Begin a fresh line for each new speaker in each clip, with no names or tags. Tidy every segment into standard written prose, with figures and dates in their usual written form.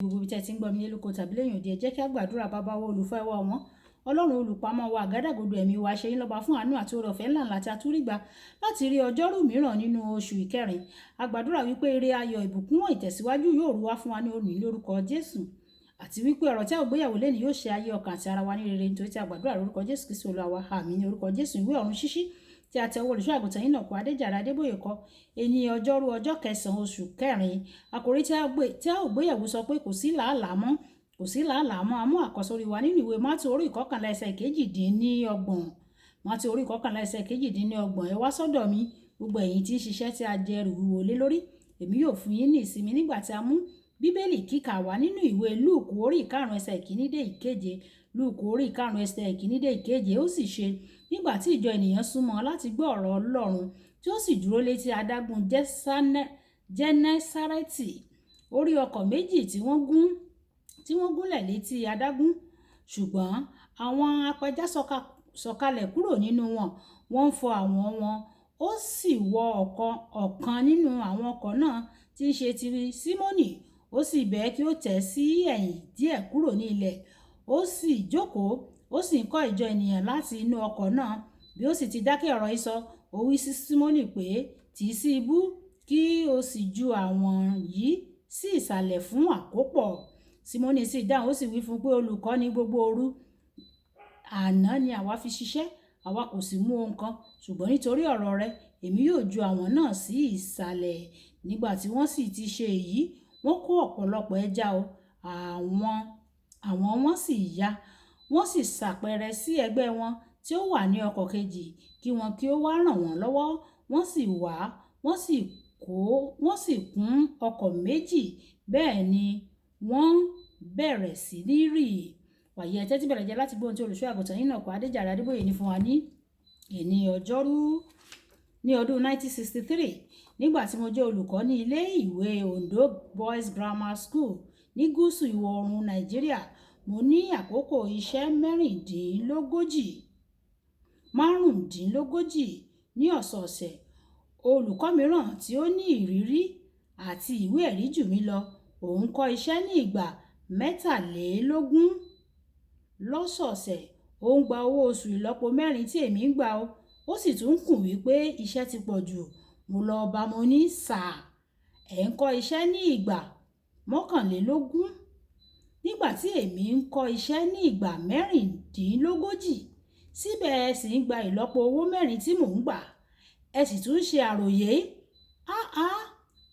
Gbogbo ibi tí ẹ ti ń gbọ́ mi lórúkọ tàbí lẹ́yìn òde, ẹ jẹ́ kí a gbàdúrà. Bàbá wa olùfẹ́ wa wọn, Ọlọ́run olùpamọ́ wa, àgádágodo ẹ̀mí wa, ṣe yín lọ́ba fún àánú àti oore ọ̀fẹ́ ńlá láti àtúrígbà láti rí ọjọ́rú mìíràn nínú oṣù ìkẹrin. A gbàdúrà wípé ire ayọ̀ ìbùkún ìtẹ̀síwájú yóò rú wá fún wa ní òní lórúkọ Jésù, àti wípé ọ̀rọ̀ tí a ò gbéyàwó lẹ́ni yóò ṣe ayé ọkàn àti ara wa ní rere, nítorí tí a gbàdúrà lórúkọ Jésù Kristi Olúwa wa. Àmín ní orúkọ Jésù. Ìwé ọ̀run ṣíṣí tí a tẹ owó olùṣọ́ àgùntàn yìí náà kó Adéjàre Adébóyè kọ ẹni ọjọ́rú ọjọ́ kẹsàn-án oṣù kẹrin. Àkòrí tí a ò gbéyàwó sọ pé kò sí làálàá mọ́, kò sí làálàá mọ́. A mú àkọ́sórí wa nínú ìwé Mátì orí ìkọkànlá ẹsẹ̀ kejìdínlọ́gbọ̀n. Mátì orí ìkọkànlá ẹsẹ̀ kejìdínlọ́gbọ̀n. Ẹ wá sọ́dọ̀ mi gbogbo ẹ̀yin tí ń ṣiṣẹ́ tí a jẹ ẹrù wúwo lé lórí, èmi yóò fún yín ní ìsinmi. Nígbà tí a mú bíbélì kíkà wá nínú ìwé Lúùkù orí ìkarùn ẹsẹ̀ ìkíní dé ìkeje. Lúùkù orí ìkarùn ẹsẹ̀ ìkíní dé ìkeje. Ó sì ṣe nígbà tí ìjọ ènìyàn súnmọ́ láti gbọ́ ọ̀rọ̀ Ọlọ́run, tí ó sì dúró létí adágún Jẹ́nẹ́sárẹ́tì, ó rí ọkọ̀ méjì tí wọ́n gúnlẹ̀ létí adágún, ṣùgbọ́n àwọn apẹja sọ̀kalẹ̀ kúrò nínú wọn, wọ́n ń fọ àwọ̀n wọn. Ó sì wọ ọ̀kan nínú àwọn ọkọ̀ náà tí ń ṣe ti Símónì, ó sì bẹ́ẹ̀ kí ó tẹ̀ sí ẹ̀yìn díẹ̀ kúrò ní ilẹ̀. Ó sì jókòó, ó sì ń kọ́ ìjọ ènìyàn láti inú ọkọ̀ náà. Bí ó sì ti dákẹ́ ọ̀rọ̀ yìí sọ, ó wí sí Símónì pé, tì í sí ibú kí o sì ju àwọ̀n yìí sí ìsàlẹ̀ fún àkópọ̀. Símónì sì dáhùn, ó sì wí fún pé, olùkọ́ni, gbogbo òru àná ni àwa fi ṣiṣẹ́, àwa kò sì mú ohun kan, ṣùgbọ́n nítorí ọ̀rọ̀ rẹ, èmi yóò ju àwọ̀n náà sí ìsàlẹ̀. Nígbà tí wọ́n sì ti ṣe èyí, wọ́n kó ọ̀pọ̀lọpọ̀ ẹja o, àwọn wọn sì ya. Wọ́n sì ṣàpẹẹrẹ sí ẹgbẹ́ wọn tí ó wà ní ọkọ̀ kejì kí wọn kí ó wá ràn wọ́n lọ́wọ́. Wọ́n sì wá, wọ́n sì kún ọkọ̀ méjì, bẹ́ẹ̀ ni wọ́n bẹ̀rẹ̀ sí ní rì. Wàyí ẹ tẹ́tí bẹ̀rẹ̀ jẹ́ láti gbóhùn tí olùṣọ́ àgùntàn yìí náà kó Adéjàre Adébóyè ní fún wa ní ẹni ọjọ́rú ní ọdún 1963, nígbà tí mo jẹ́ olùkọ́ ní ilé ìwé Ondo Boys Grammar School ní gúúsù ìwọ̀ oòrùn Nàìjíríà. Mo ní àkókò iṣẹ́ márùndínlógójì ní ọ̀sọ̀ọ̀sẹ̀. Olùkọ́ mìíràn tí ó ní ìrírí àti ìwé ẹ̀rí jù mí lọ, òun kọ́ iṣẹ́ ní ìgbà 23 lọ́sọ̀ọ̀sẹ̀. Ó ń gba owó oṣù ìlọ́po 4 tí èmi ń gbà o. Ó sì tún kùn wípé iṣẹ́ ti pọ̀ jù. Mo lọ bá mo ní, sáà, ẹ̀ ń kọ́ iṣẹ́ ní ìgbà 21, nígbà tí èmi ń kọ́ iṣẹ́ ní ìgbà 36. Síbẹ̀ ẹ sì ń gba ìlọ́po owó 4 tí mò ń gbà. Ẹ sì tún ṣe àròyé.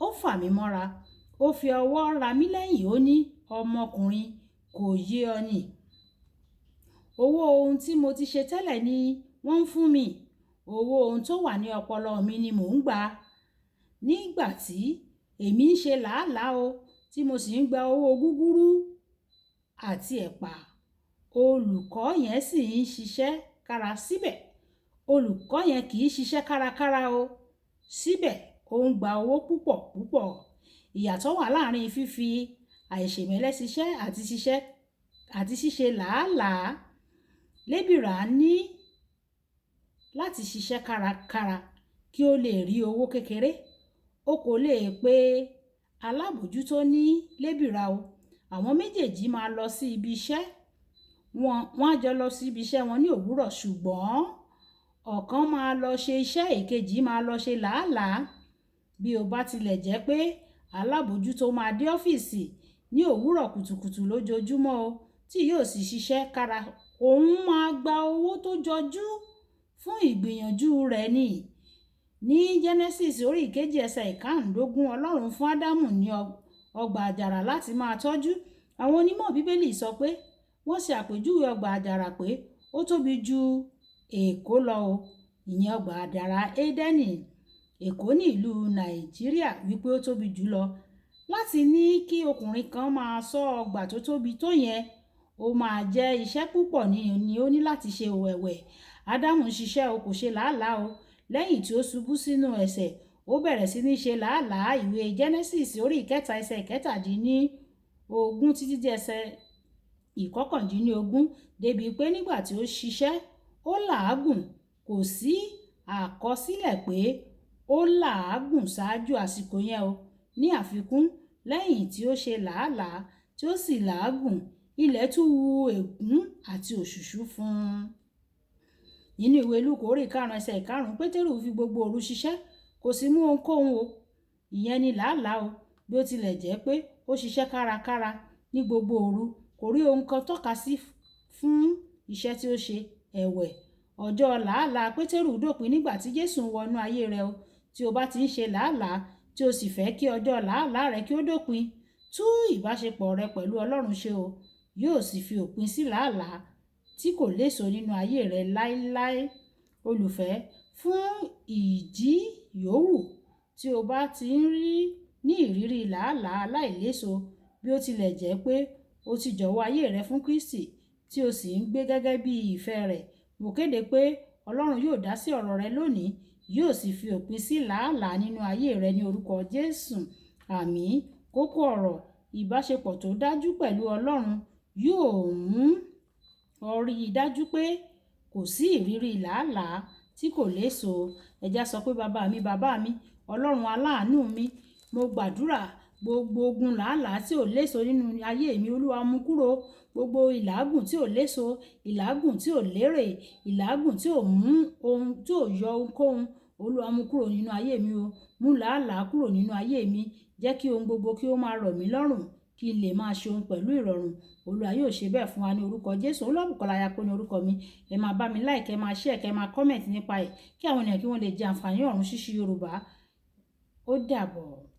Ó fà mí mọ́ra. Ó fi ọwọ́ ra mí lẹ́yìn. Ó ní, ọmọkùnrin, kò yé ọ ni. Owó ohun tí mo ti ṣe tẹ́lẹ̀ ni wọ́n ń fún mi. Owó ohun tó wà ní ọpọlọ mi ni mò ń gbà. Nígbà tí èmi ń ṣe làálàá o, tí mo sì ń gba owó gúgúrú àti ẹ̀pà, olùkọ́ yẹn sì ń ṣiṣẹ́ kára síbẹ̀. Olùkọ́ yẹn kì í ṣiṣẹ́ kárakára o, síbẹ̀ ó ń gba owó púpọ̀. Ìyàtọ̀ wà láàrin fífi àìṣèmẹ́lẹ́ ṣiṣẹ́ àti ṣíṣe làálàá. Lébìrà ní láti ṣiṣẹ́ kárakára kí ó lè rí owó kékeré. O kò lè pe alábòójútó ní lébìrà o. Àwọn méjèèjì máa lọ sí ibi iṣẹ́. Wọ́n á jọ lọ sí ibi iṣẹ́ wọn ní òwúrọ̀, ṣùgbọ́n ọ̀kan máa lọ ṣe iṣẹ́, èkejì máa lọ ṣe làálàá. Bí ó bá tilẹ̀ jẹ́ pé alábòójútó máa dé ọ́fíìsì ní òwúrọ̀ kùtùkùtù lójoojúmọ́ o, tí yóò sì ṣiṣẹ́ kára, òun máa gba owó tó jọjú fún ìgbìyànjú rẹ̀ ni. Ní Genesis orí ìkejì ẹsẹ̀ 15, Ọlọ́run fún Ádámù ní ọgbà àjàrà láti máa tọ́jú. Àwọn onímọ̀ Bíbélì sọ pé wọ́n ṣe àpèjúwe ọgbà àjàrà pé ó tóbi ju Èkó lọ o, ìyẹn ọgbà àjàrà Édẹ́nì, Èkó ní ìlú Nàìjíríà, wípé ó tóbi jù lọ. Láti ní kí ọkùnrin kan máa ṣọ́ ọgbà tó tóbi tó yẹn, ó máa jẹ́ iṣẹ́ púpọ̀ ni ó ní láti ṣe wẹ̀wẹ̀. Ádámù ń ṣiṣẹ́ o, kò ṣe làálàá o. Lẹ́yìn tí ó ṣubú sínú ẹ̀ṣẹ̀, ó bẹ̀rẹ̀ sí ní ṣe làálàá. Ìwé Genesis orí 3 ẹsẹ̀ 17 títí dé ẹsẹ̀ 19, débi pé nígbà tí ó ṣiṣẹ́, ó làágùn. Kò sí àkọsílẹ̀ pé ó làágùn ṣáájú àsìkò yẹn o. Ní àfikún, lẹ́yìn tí ó ṣe làálàá tí ó sì làágùn, ilẹ̀ tún hu ègún àti òṣùṣú fún un. Nínú ìwé Lúùkù orí 5 ẹsẹ̀ 5, Pétérù fi gbogbo òru ṣiṣẹ́, kò sì mú ohunkóhun o. Ìyẹn ni làálàá o. Bí ó tilẹ̀ jẹ́ pé ó ṣiṣẹ́ kárakára ní gbogbo òru, kò rí ohun kan tọ́ka sí fún iṣẹ́ tí ó ṣe. Ẹ̀wẹ̀, ọjọ́ làálàá Pétérù dópin nígbà tí Jésù wọnú ayé rẹ̀ o. Tí o bá ti ń ṣe làálàá, tí o sì fẹ́ kí ọjọ́ làálàá rẹ kí ó dópin, tú ìbáṣepọ̀ rẹ pẹ̀lú Ọlọ́run ṣe o. Yóò sì fi òpin sí làálàá tí kò léso nínú ayé rẹ láéláé. Olùfẹ́, fún ìdí yòówù tí o bá ti ń rí ní ìrírí làálàá aláìléso, bí ó tilẹ̀ jẹ́ pé o ti jọ̀wọ́ ayé rẹ fún Kristi tí o sì ń gbé gẹ́gẹ́ bí ìfẹ́ rẹ̀, mo kéde pé Ọlọ́run yóò dá sí ọ̀rọ̀ rẹ lónìí, yóò sì fi òpin sí làálàá nínú ayé rẹ ní orúkọ Jésù. Àmín. Kókó ọ̀rọ̀: ìbáṣepọ̀ tó dájú pẹ̀lú Ọlọ́run yóò mú ọ rí i dájú pé kò sí ìrírí làálàá tí kò léso. Ẹ jẹ́ á sọ pé bàbá mi, Ọlọ́run aláàánú mi, mo gbàdúrà gbogbo ogun làálàá tí ò léso nínú ayé mi, Olúwa mú kúrò. Gbogbo ìlàágùn tí ò léso, ìlàágùn tí ò lérè, ìlàágùn tí ò mú ohun tí ò yọ ohunkóhun, Olúwa mú kúrò nínú ayé mi o. Mú làálàá kúrò nínú ayé mi. Jẹ́ kí ohun gbogbo kí ó máa rọ̀ mí lọ́rùn, kí n lè máa ṣe ohun pẹ̀lú ìrọ̀rùn. Olúwa yóò ṣe bẹ́ẹ̀ fún wa ní orúkọ Jésù. Olúwabùkọ́lá Ayákó ní orúkọ mi. Ẹ máa bá mi like, ẹ máa share, ẹ máa comment nípa ẹ̀ kí àwọn ènìyàn kí wọ́n lè jẹ àǹfààní ọ̀run ṣíṣí Yorùbá. Ó dàbọ̀.